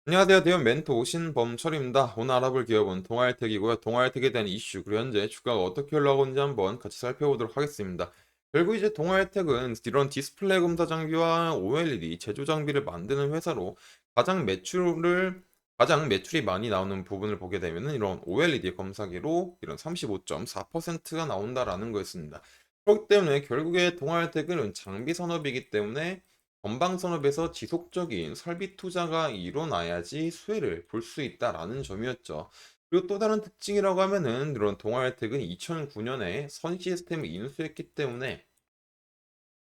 안녕하세요. 대형 멘토 신범철입니다. 오늘 알아볼 기업은 동아일텍이고요. 동아일텍에 대한 이슈, 그리고 현재 주가가 어떻게 흘러가고 있는지 한번 같이 살펴보도록 하겠습니다. 결국 이제 동아일텍은 이런 디스플레이 검사 장비와 OLED 제조 장비를 만드는 회사로 가장 매출을 가장 매출이 많이 나오는 부분을 보게 되면은 이런 OLED 검사기로 이런 35.4%가 나온다라는 거였습니다. 그렇기 때문에 결국에 동아일텍은 장비 산업이기 때문에 건방 산업에서 지속적인 설비 투자가 일어나야지 수혜를 볼 수 있다라는 점이었죠. 그리고 또 다른 특징이라고 하면은 이런 동아일텍은 2009년에 선 시스템을 인수했기 때문에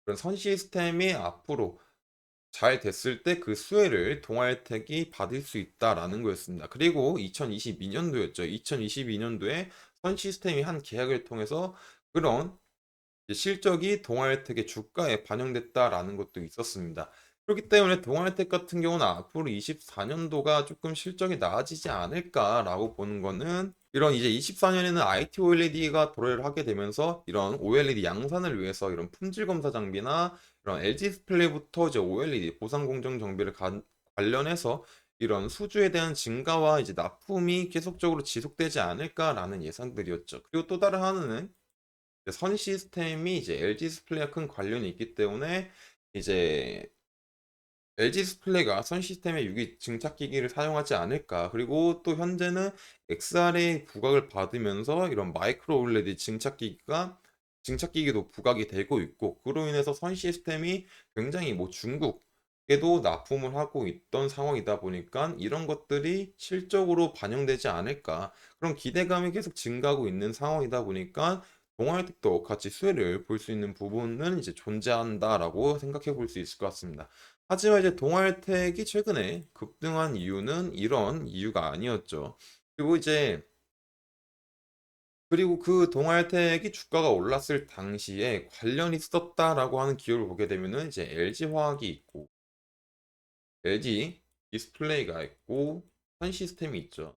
그런 선 시스템이 앞으로 잘 됐을 때 그 수혜를 동아일텍이 받을 수 있다라는 거였습니다. 그리고 2022년도였죠. 2022년도에 선 시스템이 한 계약을 통해서 그런 실적이 동아일텍의 주가에 반영됐다라는 것도 있었습니다. 그렇기 때문에 동아일텍 같은 경우는 앞으로 24년도가 조금 실적이 나아지지 않을까라고 보는 거는 이런 이제 24년에는 IT OLED가 도래를 하게 되면서 이런 OLED 양산을 위해서 이런 품질 검사 장비나 이런 LG 디스플레이부터 이제 OLED 보상 공정 정비를 관련해서 이런 수주에 대한 증가와 이제 납품이 계속적으로 지속되지 않을까라는 예상들이었죠. 그리고 또 다른 하나는 선 시스템이 이제 LG 디스플레이와 큰 관련이 있기 때문에 이제 LG 디스플레이가 선 시스템의 유기 증착기기를 사용하지 않을까. 그리고 또 현재는 XRA 부각을 받으면서 이런 마이크로 OLED 증착기기도 부각이 되고 있고, 그로 인해서 선 시스템이 굉장히 뭐 중국에도 납품을 하고 있던 상황이다 보니까 이런 것들이 실적으로 반영되지 않을까. 그런 기대감이 계속 증가하고 있는 상황이다 보니까 동아일텍도 같이 수혜를 볼 수 있는 부분은 이제 존재한다라고 생각해 볼 수 있을 것 같습니다. 하지만 이제 동아일텍이 최근에 급등한 이유는 이런 이유가 아니었죠. 그리고 이제 그리고 그 동아일텍이 주가가 올랐을 당시에 관련이 있었다라고 하는 기업을 보게 되면은 이제 LG화학이 있고 LG 디스플레이가 있고 현 시스템이 있죠.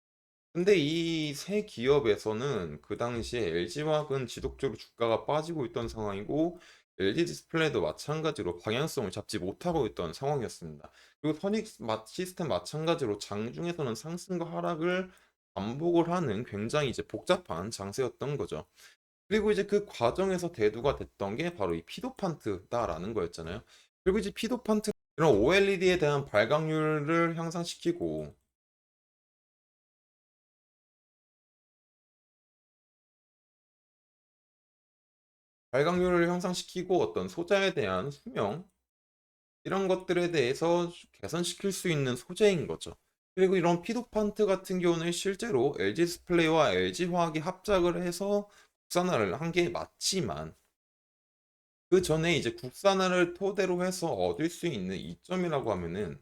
근데 이 세 기업에서는 그 당시에 LG화학은 지속적으로 주가가 빠지고 있던 상황이고 LG 디스플레이도 마찬가지로 방향성을 잡지 못하고 있던 상황이었습니다. 그리고 시스템 마찬가지로 장중에서는 상승과 하락을 반복을 하는 굉장히 이제 복잡한 장세였던 거죠. 그리고 이제 그 과정에서 대두가 됐던 게 바로 이 피도판트다라는 거였잖아요. 그리고 이제 피도판트 이런 OLED에 대한 발광률을 향상시키고 발광률을 향상시키고 어떤 소자에 대한 수명 이런 것들에 대해서 개선시킬 수 있는 소재인 거죠. 그리고 이런 피도판트 같은 경우는 실제로 LG 디스플레이와 LG 화학이 합작을 해서 국산화를 한 게 맞지만 그 전에 이제 국산화를 토대로 해서 얻을 수 있는 이점이라고 하면은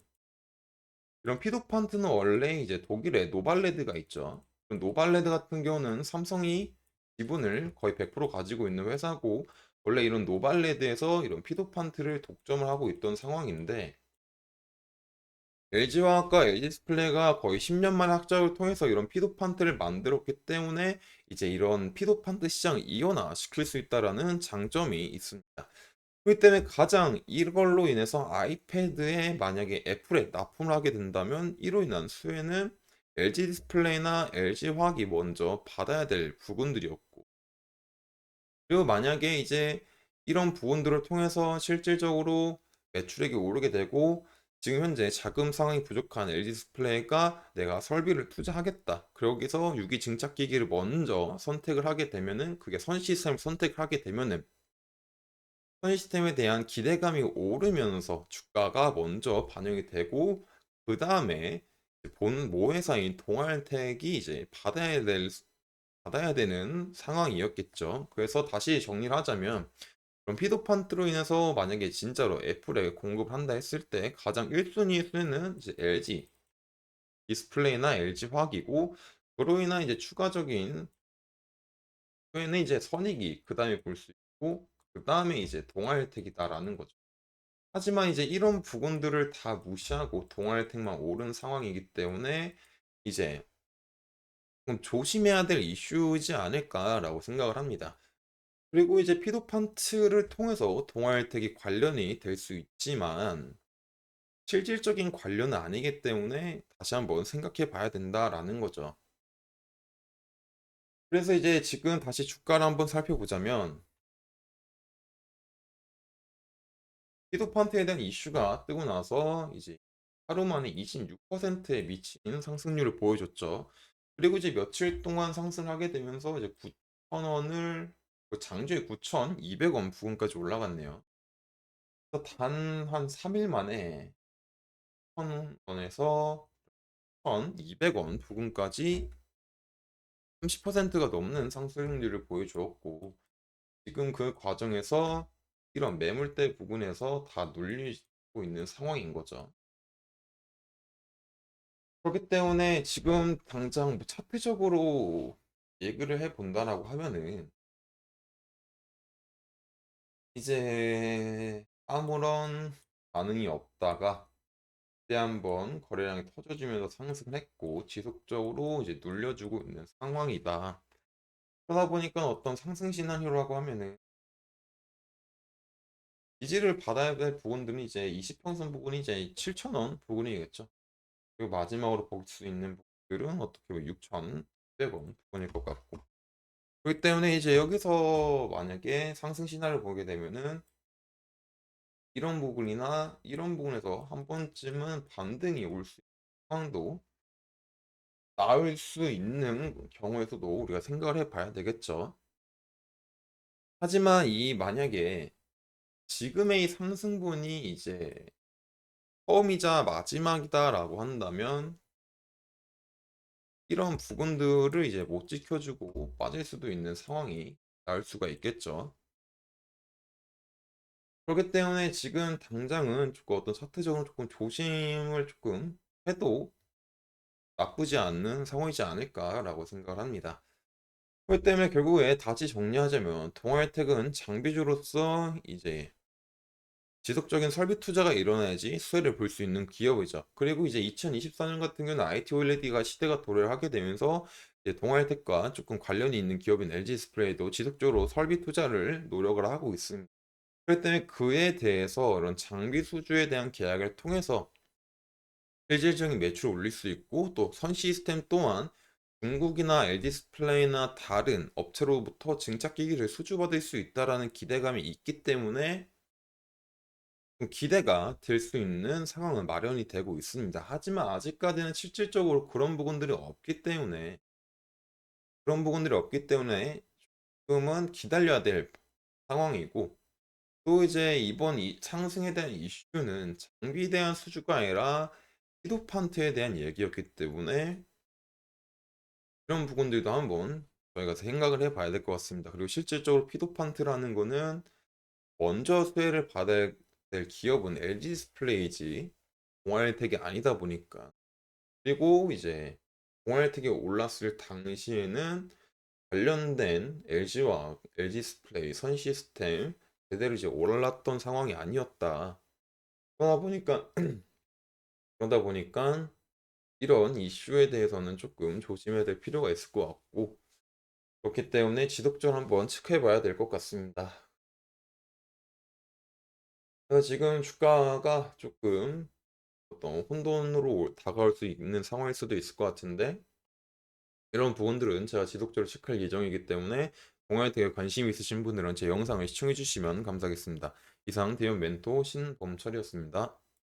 이런 피도판트는 원래 이제 독일의 노발레드가 있죠. 그 노발레드 같은 경우는 삼성이 지분을 거의 100% 가지고 있는 회사고 원래 이런 노발레드에서 이런 피도판트를 독점을 하고 있던 상황인데 LG화학과 LG디스플레이가 거의 10년 만에 합작을 통해서 이런 피도판트를 만들었기 때문에 이제 이런 피도판트 시장을 이원화시킬 수 있다라는 장점이 있습니다. 그렇기 때문에 가장 이걸로 인해서 아이패드에 만약에 애플에 납품을 하게 된다면 이로 인한 수혜는 LG 디스플레이나 LG 화학이 먼저 받아야 될 부분들이었고 그리고 만약에 이제 이런 부분들을 통해서 실질적으로 매출액이 오르게 되고 지금 현재 자금 상황이 부족한 LG 디스플레이가 내가 설비를 투자하겠다. 그러기서 유기 증착기기를 먼저 선택을 하게 되면은 그게 선 시스템을 선택을 하게 되면은 선 시스템에 대한 기대감이 오르면서 주가가 먼저 반영이 되고 그 다음에 본 모회사인 동아일텍이 이제 받아야 되는 상황이었겠죠. 그래서 다시 정리를 하자면 그럼 피도판트로 인해서 만약에 진짜로 애플에 공급을 한다 했을 때 가장 1순위 수는 이제 LG 디스플레이나 LG 화학이고 그로 인한 이제 추가적인 수혜는 이제 선익이 그 다음에 볼 수 있고 그 다음에 이제 동아일텍이다라는 거죠. 하지만 이제 이런 부분들을 다 무시하고 동아일텍만 오른 상황이기 때문에 이제 좀 조심해야 될 이슈이지 않을까라고 생각을 합니다. 그리고 이제 피도판트를 통해서 동아일텍이 관련이 될 수 있지만 실질적인 관련은 아니기 때문에 다시 한번 생각해 봐야 된다라는 거죠. 그래서 이제 지금 다시 주가를 한번 살펴보자면 피도판트에 대한 이슈가 뜨고 나서 이제 하루 만에 26%에 미친 상승률을 보여줬죠. 그리고 이제 며칠 동안 상승하게 되면서 이제 9,000원을 장중에 9,200원 부근까지 올라갔네요. 그래서 단 한 3일 만에 1,000원에서 1,200원 부근까지 30%가 넘는 상승률을 보여주었고, 지금 그 과정에서 이런 매물대 부분에서 다 눌리고 있는 상황인 거죠. 그렇기 때문에 지금 당장 뭐 차트적으로 얘기를 해 본다라고 하면은 이제 아무런 반응이 없다가 그때 한번 거래량이 터져지면서 상승을 했고 지속적으로 이제 눌려주고 있는 상황이다. 그러다 보니까 어떤 상승 시나리오라고 하면은 지지를 받아야 될 부분들은 이제 20평선 부분이 이제 7,000원 부분이겠죠. 그리고 마지막으로 볼 수 있는 부분들은 어떻게 보면 6,100원 부분일 것 같고. 그렇기 때문에 이제 여기서 만약에 상승 신화를 보게 되면은 이런 부분이나 이런 부분에서 한 번쯤은 반등이 올 수 있는 상황도 나올 수 있는 경우에서도 우리가 생각을 해봐야 되겠죠. 하지만 이 만약에 지금의 이 상승분이 이제 처음이자 마지막이다라고 한다면 이런 부분들을 이제 못 지켜주고 빠질 수도 있는 상황이 나올 수가 있겠죠. 그렇기 때문에 지금 당장은 조금 어떤 차트적으로 조금 조심을 조금 해도 나쁘지 않는 상황이지 않을까라고 생각을 합니다. 그렇기 때문에 결국에 다시 정리하자면 동아일텍은 장비주로서 이제 지속적인 설비 투자가 일어나야지 수혜를 볼 수 있는 기업이죠. 그리고 이제 2024년 같은 경우는 IT OLED가 시대가 도래를 하게 되면서 이제 동아일텍과 조금 관련이 있는 기업인 LG 디스플레이도 지속적으로 설비 투자를 노력을 하고 있습니다. 그렇기 때문에 그에 대해서 이런 장비 수주에 대한 계약을 통해서 실질적인 매출을 올릴 수 있고 또 선 시스템 또한 중국이나 LD스플레이나 다른 업체로부터 증착기기를 수주받을 수 있다라는 기대감이 있기 때문에 좀 기대가 될 수 있는 상황은 마련이 되고 있습니다. 하지만 아직까지는 실질적으로 그런 부분들이 없기 때문에 조금은 기다려야 될 상황이고 또 이제 이번 이 상승에 대한 이슈는 장비에 대한 수주가 아니라 피도판트에 대한 얘기였기 때문에 이런 부분들도 한번 저희가 생각을 해봐야 될 것 같습니다. 그리고 실질적으로 피도판트라는 거는 먼저 수혜를 받아야 될 기업은 LG 디스플레이지 동아일텍이 아니다 보니까 그리고 이제 동아일텍이 올랐을 당시에는 관련된 LG와 LG 디스플레이, 선 시스템 제대로 이제 올랐던 상황이 아니었다. 그러다 보니까 그러다 보니까 이런 이슈에 대해서는 조금 조심해야 될 필요가 있을 것 같고 그렇기 때문에 지속적으로 한번 체크해 봐야 될 것 같습니다. 그래서 지금 주가가 조금 어떤 혼돈으로 다가올 수 있는 상황일 수도 있을 것 같은데 이런 부분들은 제가 지속적으로 체크할 예정이기 때문에 동아일텍에 관심 있으신 분들은 제 영상을 시청해 주시면 감사하겠습니다. 이상 대형 멘토 신범철이었습니다.